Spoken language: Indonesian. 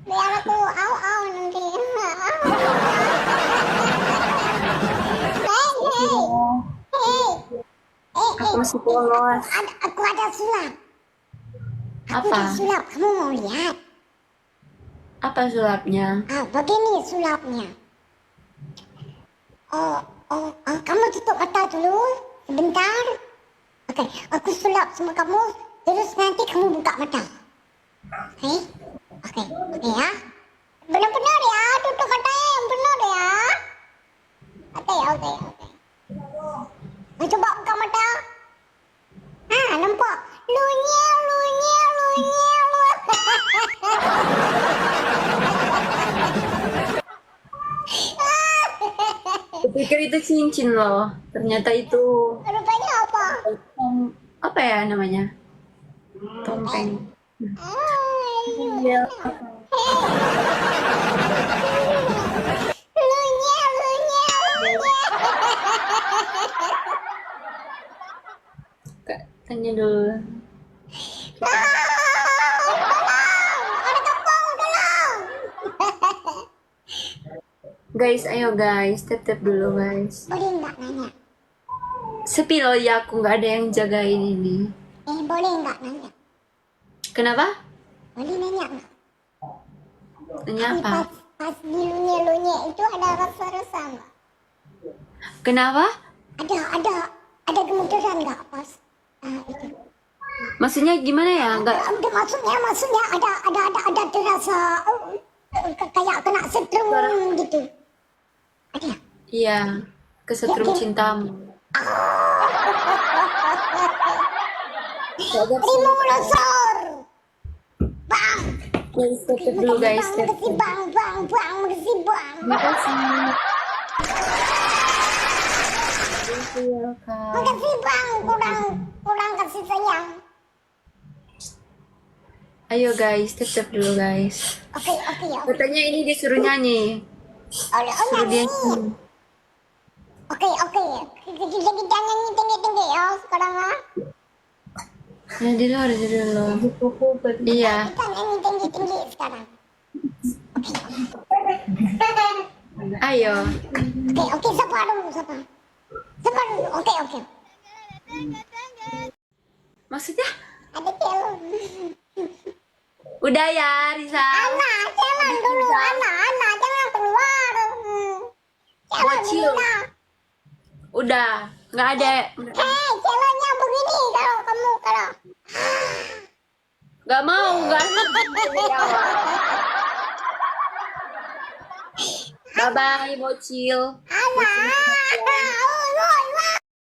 Biar aku au nanti. Aku masih polos. Aku ada sulap. Aku Apa? ada sulap. Kamu mau lihat? Apa sulapnya? Begini sulapnya. Kamu tutup mata dulu sebentar. Oke, aku sulap sama kamu. Terus nanti kamu buka mata. Oke, oke ya. Benar-benar ya, tutup matanya yang benar ya. Oke. Coba buka mata. Nampak? Lunyel. Kupikir itu cincin loh. Ternyata itu Rupanya apa? apa ya namanya? Tompeng. Iya. Lunyel. Tanya dulu. Ada kepong, tolong. Guys, ayo guys, tap dulu guys. Boleh nggak nanya? Sepi loh ya, aku nggak ada yang jagain ini. Boleh nggak nanya? Kenapa? Boleh nanya nggak? Tanya apa? Pas di lunyel itu ada rasa-rasa nggak? Kenapa? Ada gemeteran nggak pas itu? Maksudnya gimana ya? Nggak. Maksudnya ada terasa kayak kena setrum gitu. Ada. Iya, kesetrum cintamu. Primo Losor. Bang. Guys, tap dulu guys. Makasih bang. Makasih bang. Makasih. Welcome. Makasih bang. Kurang kasih sayang. Ayo guys, tap dulu guys. Oke. Katanya ini disuruh nyanyi. Suruh dia nyanyi. Oke. Jadi jangan nyanyi tinggi ya sekarang ah. Jadi dulu. Iya. Kita nyanyi tinggi sekarang. Ayo. Oke. Siapa dulu? Oke. Maksudnya? Ada celon. Udah ya, Risa. Celon dulu. Jangan keluar. Bocil. Udah, nggak ada. Celonnya begini kalau. Nggak mau, nggak. Bye bye, bocil. Woi.